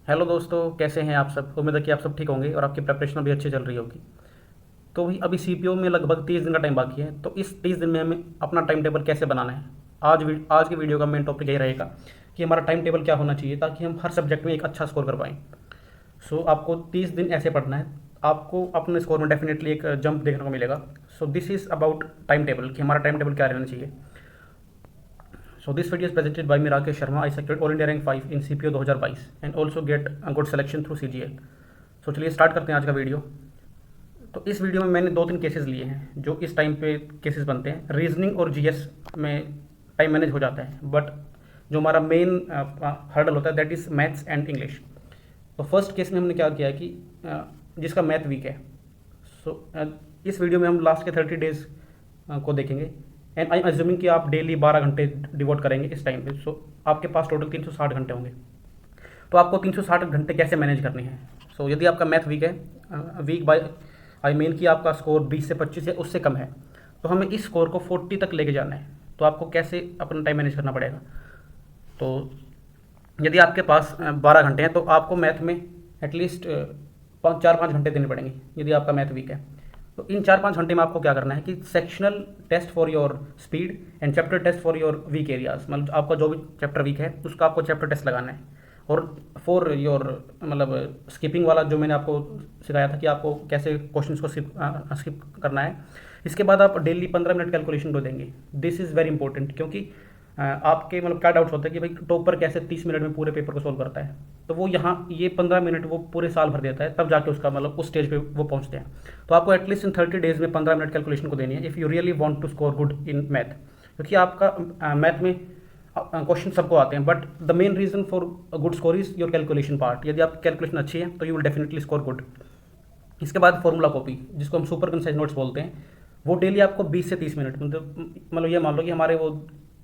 Hello दोस्तों, कैसे हैं आप सब। उम्मीद है कि आप सब ठीक होंगे और आपकी प्रिपरेशन भी अच्छी चल रही होगी। तो भाई अभी सीपीओ में लगभग 30 दिन का टाइम बाकी है। तो इस 30 दिन में हमें अपना टाइम टेबल कैसे बनाना है, आज की वीडियो का मेन टॉपिक यही रहेगा कि हमारा टाइम टेबल क्या होना चाहिए ताकि हम हर सब्जेक्ट में एक अच्छा स्कोर कर पाएँ। सो आपको 30 दिन ऐसे पढ़ना है, आपको अपने स्कोर में डेफिनेटली एक जंप देखने को मिलेगा। So this is about time table कि हमारा टाइम टेबल क्या रहना चाहिए। So this video is presented by me Rakesh Sharma. I secured All India Rank 5 in CPO 2022 and also get a good selection through CGL. So चलिए start करते हैं आज का वीडियो। तो इस वीडियो में मैंने 2-3 केसेस लिए हैं जो इस टाइम पे केसेस बनते हैं। रीजनिंग और जीएस में टाइम मैनेज हो जाता है, बट जो हमारा मेन हर्डल होता है that is maths and English. तो फर्स्ट केस में हमने क्या किया कि जिसका मैथ वीक है। सो इस वीडियो में हम लास्ट के 30 डेज को देखेंगे एंड आई अज्यूमिंग कि आप डेली 12 घंटे डिवोट करेंगे इस टाइम पे। सो आपके पास टोटल 360 घंटे होंगे। तो आपको 360 घंटे कैसे मैनेज करने हैं। सो यदि आपका मैथ वीक है, वीक बाय आई मीन कि आपका स्कोर 20 से 25 है, उससे कम है, तो हमें इस स्कोर को 40 तक लेके जाना है। तो आपको कैसे अपना टाइम मैनेज करना पड़ेगा। तो यदि आपके पास 12 घंटे हैं तो आपको मैथ में एटलीस्ट 4-5 घंटे देने पड़ेंगे यदि आपका मैथ वीक है। तो इन 4-5 घंटे में आपको क्या करना है कि sectional test for your speed and chapter test for your weak areas, मतलब आपका जो भी चैप्टर वीक है उसका आपको चैप्टर टेस्ट लगाना है। और फॉर योर मतलब स्किपिंग वाला जो मैंने आपको सिखाया था कि आपको कैसे क्वेश्चन को स्किप करना है, इसके बाद आप डेली 15 मिनट कैलकुलेशन को देंगे। दिस इज़ वेरी इंपॉर्टेंट क्योंकि आपके मतलब क्या डाउट्स होता है कि भाई टॉपर कैसे 30 मिनट में पूरे पेपर को सोल्व करता है। तो वो यहाँ ये 15 मिनट वो पूरे साल भर देता है, तब जाके उसका मतलब उस स्टेज पे वो पहुँचते हैं। तो आपको एटलीस्ट इन 30 डेज में 15 मिनट कैलकुलेशन को देनी है if you really want to score good in math. क्योंकि आपका मैथ में क्वेश्चन सबको आते हैं, but the main reason for good score is your calculation part. यदि आपकी कैलकुलेशन अच्छी है तो you will definitely score good. इसके बाद फॉर्मूला कॉपी, जिसको हम सुपर कंसाइज नोट्स बोलते हैं, वो डेली आपको 20 से 30 मिनट मतलब ये मान लो कि हमारे वो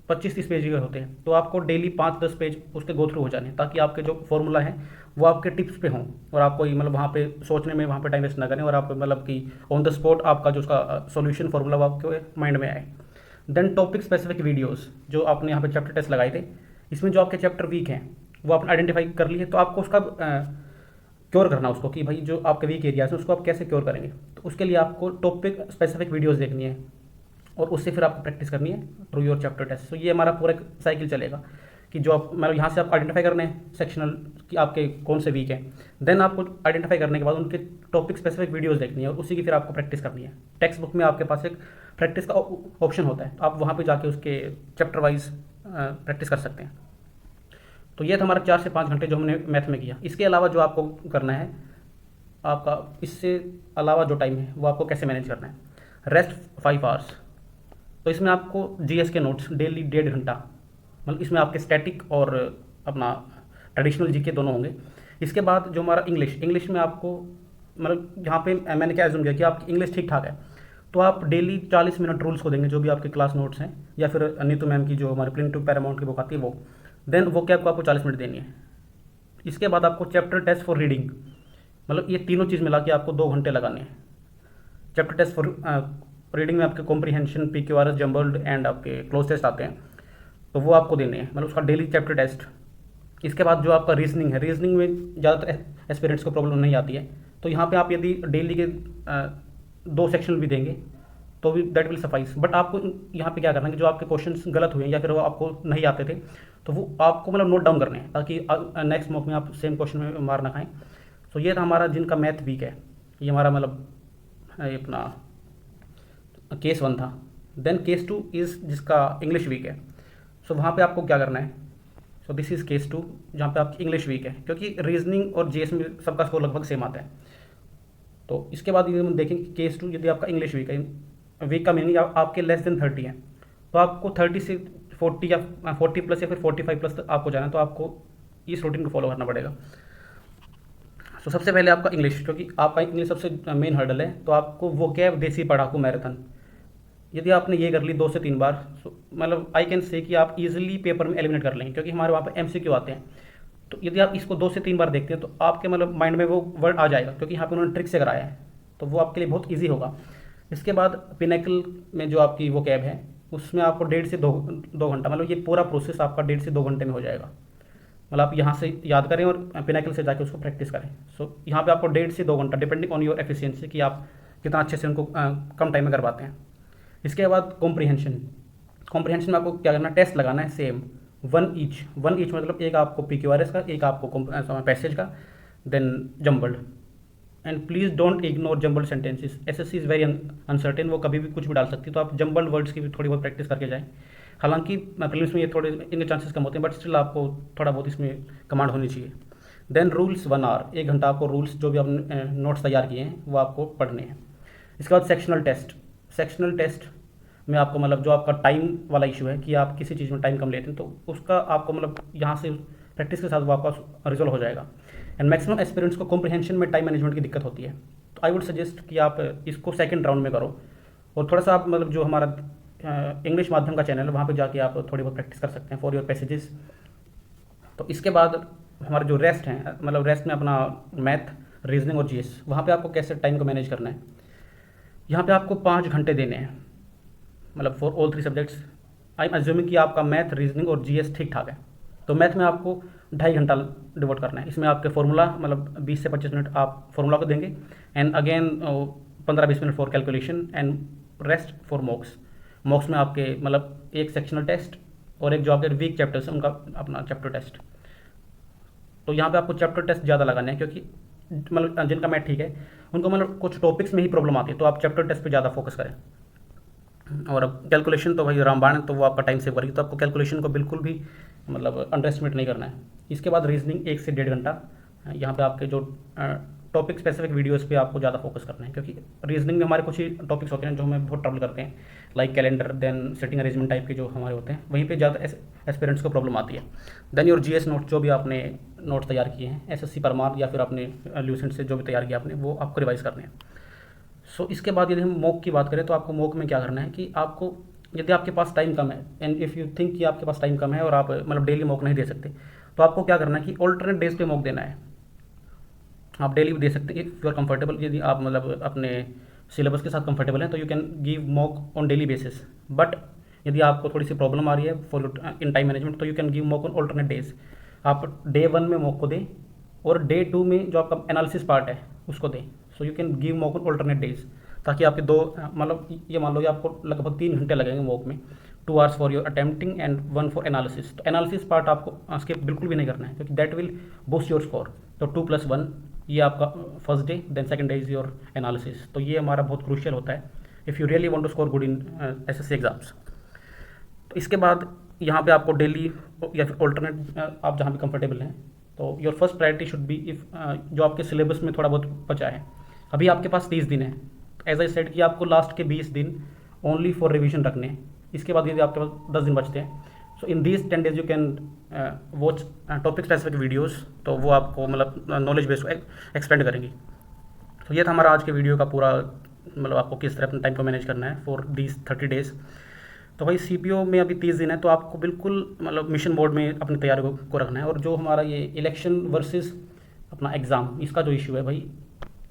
25-30 पेज के होते हैं, तो आपको डेली 5-10 पेज उसके गो थ्रू हो जाने, ताकि आपके जो फॉर्मूला है वो आपके टिप्स पे हों और आपको मतलब वहाँ पे सोचने में वहाँ पे टाइम वेस्ट ना करें और आप मतलब कि ऑन द स्पॉट आपका जो उसका सॉल्यूशन फॉर्मूला वो आपके माइंड में आए। देन टॉपिक स्पेसिफिक वीडियोस जो आपने यहाँ पे चैप्टर टेस्ट लगाए थे, इसमें जो आपके चैप्टर वीक हैं वो आपने आइडेंटिफाई कर लिए, तो आपको उसका क्योर करना उसको कि भाई जो आपके वीक एरियाज हैं उसको आप कैसे क्योर करेंगे। तो उसके लिए आपको टॉपिक स्पेसिफिक वीडियोस देखनी है और उससे फिर आपको प्रैक्टिस करनी है थ्रू योर चैप्टर टेस्ट। तो ये हमारा पूरा साइकिल चलेगा कि जो आप मतलब यहाँ से आप आइडेंटिफाई करने हैं सेक्शनल कि आपके कौन से वीक हैं। देन आपको आइडेंटिफाई करने के बाद उनके टॉपिक स्पेसिफिक वीडियोस देखनी है और उसी की फिर आपको प्रैक्टिस करनी है। टेक्स्ट बुक में आपके पास एक प्रैक्टिस का ऑप्शन होता है, तो आप वहाँ पर जाके उसके चैप्टर वाइज प्रैक्टिस कर सकते हैं। तो ये था हमारा 4 से 5 घंटे जो हमने मैथ में किया। इसके अलावा जो आपको करना है, आपका इससे अलावा जो टाइम है वो आपको कैसे मैनेज करना है। Rest 5 hours. तो इसमें आपको जीएस के नोट्स डेली 1.5 घंटा, मतलब इसमें आपके स्टैटिक और अपना ट्रेडिशनल जीके दोनों होंगे। इसके बाद जो हमारा इंग्लिश में आपको मतलब यहाँ पे मैंने क्या एज्यूम किया कि आपकी इंग्लिश ठीक ठाक है, तो आप डेली 40 मिनट रूल्स को देंगे जो भी आपके क्लास नोट्स हैं, या फिर नीतू मैम की जो हमारे प्रिंट टू पैरामाउंट की बुक आती है वो। देन वो क्या आपको 40 मिनट देनी है। इसके बाद आपको चैप्टर टेस्ट फॉर रीडिंग, मतलब ये तीनों चीज़ मिला के आपको 2 घंटे लगाने हैं। चैप्टर टेस्ट फॉर रीडिंग में आपके कॉम्प्रीहेंशन, PQRS, जम्बल्ड एंड आपके क्लोज टेस्ट आते हैं, तो वो आपको देने हैं, मतलब उसका डेली चैप्टर टेस्ट। इसके बाद जो आपका रीजनिंग है, रीजनिंग में ज़्यादातर एस्पिरेंट्स को प्रॉब्लम नहीं आती है, तो यहाँ पे आप यदि डेली के 2 सेक्शन भी देंगे तो भी दैट विल सफाइस। बट आपको यहाँ पे क्या करना है कि जो आपके क्वेश्चंस गलत हुए हैं या फिर वो आपको नहीं आते थे, तो वो आपको मतलब नोट डाउन करने हैं ताकि नेक्स्ट मॉक में आप सेम क्वेश्चन में मार ना खाएं। तो ये था हमारा जिनका मैथ वीक है, ये हमारा मतलब ये अपना केस 1 था। देन केस 2 इज़ जिसका इंग्लिश वीक है। सो वहाँ पे आपको क्या करना है। सो दिस इज़ केस 2 जहाँ पे आपकी इंग्लिश वीक है, क्योंकि रीजनिंग और जीएस में सबका स्कोर लगभग सेम आता है। तो इसके बाद यदि हम देखें केस 2, यदि आपका इंग्लिश वीक है, वीक का मीनिंग आपके लेस देन 30 है, तो आपको 30 से 40 या 40 प्लस या फिर 45 प्लस तक आपको जाना है, तो आपको इस रूटीन को फॉलो करना पड़ेगा। तो सबसे पहले आपका इंग्लिश, क्योंकि आपका इंग्लिश सबसे मेन हर्डल है, तो आपको वो कैब देसी पढ़ाकू मैराथन, यदि आपने ये कर ली 2 से 3 बार, मतलब आई कैन से कि आप इजीली पेपर में एलिमिनेट कर लेंगे, क्योंकि हमारे वहाँ पे MCQ आते हैं। तो यदि आप इसको 2 से 3 बार देखते हैं तो आपके मतलब माइंड में वो वर्ड आ जाएगा, क्योंकि यहाँ पे उन्होंने ट्रिक से कराया है, तो वो आपके लिए बहुत ईजी होगा। इसके बाद पिनेकल में जो आपकी वो कैब है, उसमें आपको 1.5 से 2 घंटा, मतलब ये पूरा प्रोसेस आपका 1.5 से 2 घंटे में हो जाएगा। मतलब आप यहाँ से याद करें और पिनाकल से जाके उसको प्रैक्टिस करें। सो यहाँ पे आपको 1.5 से 2 घंटा डिपेंडिंग ऑन योर एफिशिएंसी कि आप कितना अच्छे से उनको कम टाइम में कर पाते हैं। इसके बाद कॉम्प्रिहेंशन। कॉम्प्रिहेंशन में आपको क्या करना है, टेस्ट लगाना है सेम, वन ईच मतलब एक आपको PQRS का, एक आपको पैसेज का, then jumbled. And please don't ignore jumbled sentences. SSC is very uncertain, वो कभी भी कुछ भी डाल सकती है, तो आप जम्बल्ड वर्ड्स की भी थोड़ी बहुत प्रैक्टिस करके जाएं। हालांकि प्रीलिम्स में ये थोड़े इनके चांसेस कम होते हैं, बट स्टिल आपको थोड़ा बहुत इसमें कमांड होनी चाहिए। देन रूल्स 1 आवर, 1 घंटा आपको रूल्स जो भी आपने नोट्स तैयार किए हैं वो आपको पढ़ने हैं। इसके बाद सेक्शनल टेस्ट। सेक्शनल टेस्ट में आपको मतलब जो आपका टाइम वाला इशू है कि आप किसी चीज़ में टाइम कम लेते हैं, तो उसका आपको मतलब यहाँ से प्रैक्टिस के साथ वो आपका रिजोल्व हो जाएगा। एंड मैक्सिमम एस्पिरेंट्स को कॉम्प्रिहेंशन में टाइम मैनेजमेंट की दिक्कत होती है, तो आई वुड सजेस्ट कि आप इसको सेकंड राउंड में करो, और थोड़ा सा आप मतलब जो हमारा इंग्लिश माध्यम का चैनल है वहाँ पे जाके आप थोड़ी बहुत प्रैक्टिस कर सकते हैं फॉर योर पैसेजेस। तो इसके बाद हमारा जो रेस्ट है, मतलब रेस्ट में अपना मैथ, रीजनिंग और GS, वहाँ पे आपको कैसे टाइम को मैनेज करना है। यहाँ पे आपको 5 घंटे देने हैं, मतलब for all 3 subjects. I am assuming कि आपका मैथ, रीजनिंग और GS ठीक ठाक है, तो मैथ में आपको 2.5 घंटा डिवोट करना है। इसमें आपके फार्मूला मतलब 20 से 25 मिनट आप फार्मूला को देंगे, and again 15-20 minute for calculation, and rest for मॉक्स। मॉक्स में आपके मतलब एक सेक्शनल टेस्ट और एक जो आपके वीक चैप्टर्स हैं उनका अपना चैप्टर टेस्ट। तो यहाँ पे आपको चैप्टर टेस्ट ज़्यादा लगाने हैं, क्योंकि मतलब जिनका मैथ ठीक है उनको मतलब कुछ टॉपिक्स में ही प्रॉब्लम आती है, तो आप चैप्टर टेस्ट पे ज़्यादा फोकस करें। और अब कैलकुलेशन तो भाई रामबाण है, तो वो आपका टाइम सेव करेगी, तो आपको कैलकुलेशन को बिल्कुल भी मतलब अंडर एस्टिमेट नहीं करना है। इसके बाद रीजनिंग 1 से 1.5 घंटा। यहाँ पे आपके जो टॉपिक स्पेसिफिक वीडियोस पे आपको ज़्यादा फोकस करना है, क्योंकि रीजनिंग में हमारे कुछ ही टॉपिक्स होते हैं जो हमें बहुत ट्रबल करते हैं, like calendar, then setting arrangement type के जो हमारे होते हैं, वहीं पे ज़्यादा एस्पिरेंट्स को प्रॉब्लम आती है। देन योर GS नोट, जो भी आपने नोट्स तैयार किए हैं SSC परमार या फिर आपने ल्यूसेंट से जो भी तैयार किया आपने, वो आपको रिवाइज करने हैं। सो इसके बाद यदि हम मॉक की बात करें, तो आपको मॉक में क्या करना है कि आपको यदि आपके पास टाइम कम है, एंड इफ़ यू थिंक कि आपके पास टाइम कम है और आप मतलब डेली मॉक नहीं दे सकते, तो आपको क्या करना है कि ऑल्टरनेट डेज पे मॉक देना है। आप डेली भी दे सकते हैं इफ़ यू आर कंफर्टेबल, यदि आप मतलब अपने सिलेबस के साथ कंफर्टेबल हैं तो you can give mock on daily basis. But यदि आपको थोड़ी सी प्रॉब्लम आ रही है फॉर इन टाइम मैनेजमेंट, तो you can give mock on alternate days. आप डे 1 में मॉक को दें और डे 2 में जो आपका एनालिसिस पार्ट है उसको दें। So you can give mock on alternate days, ताकि आपके दो मतलब ये मान लो कि आपको लगभग 3 घंटे लगेंगे मॉक में, 2 hours for your attempting and 1 for analysis. तो एनालिसिस पार्ट आपको स्किप बिल्कुल भी नहीं करना है, क्योंकि that will boost your score. तो 2+1 ये आपका first day, then second day is your analysis. तो ये हमारा बहुत क्रूशियल होता है if you really want to score good in SSC exams. तो इसके बाद यहाँ पे आपको डेली या फिर ऑल्टरनेट आप जहाँ भी कंफर्टेबल हैं, तो your first priority should be if जो आपके सिलेबस में थोड़ा बहुत बचा है, अभी आपके पास 30 दिन है, एज आई सेड कि आपको लास्ट के 20 दिन ओनली फॉर रिवीजन रखने हैं। इसके बाद यदि आपके पास 10 दिन बचते हैं, so in these 10 days you can watch topic specific videos, तो वो आपको मतलब नॉलेज बेस एक्सपेंड करेंगी। तो ये था हमारा आज के वीडियो का पूरा मतलब आपको किस तरह अपने टाइम को मैनेज करना है फॉर दीज 30 डेज। तो भाई CPO में अभी 30 दिन है, तो आपको बिल्कुल मतलब मिशन मोड में अपनी तैयारी को रखना है। और जो हमारा ये इलेक्शन वर्सेस अपना एग्ज़ाम, इसका जो इशू है भाई,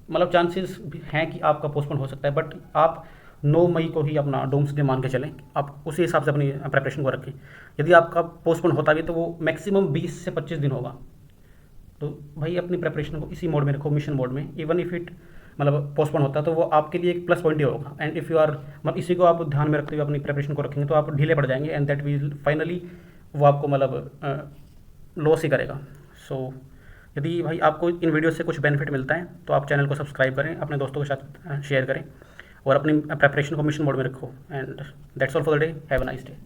मतलब चांसेस हैं कि आपका पोस्टपोन हो सकता है, बट आप 9 मई को ही अपना डोम्सडे मान के चलें, आप उसी हिसाब से अपनी प्रेपरेशन को रखें। यदि आपका पोस्टपोन होता भी तो वो मैक्सिमम 20 से 25 दिन होगा। तो भाई अपनी प्रेपरेशन को इसी मोड में रखो, मिशन मोड में। इवन इफ़ इट मतलब पोस्टपोन होता है तो वो आपके लिए एक प्लस पॉइंट ही होगा। एंड इफ़ यू आर मतलब इसी को आप ध्यान में रखते हुए अपनी प्रेपरेशन को रखेंगे तो आप ढीले पड़ जाएंगे, एंड दैट विल फाइनली वो आपको मतलब लॉस ही करेगा। सो यदि भाई आपको इन वीडियो से कुछ बेनिफिट मिलता है तो आप चैनल को सब्सक्राइब करें, अपने दोस्तों के साथ शेयर करें और अपनी प्रेपरेशन को मिशन मोड में रखो। And that's all for the day. Have a nice day.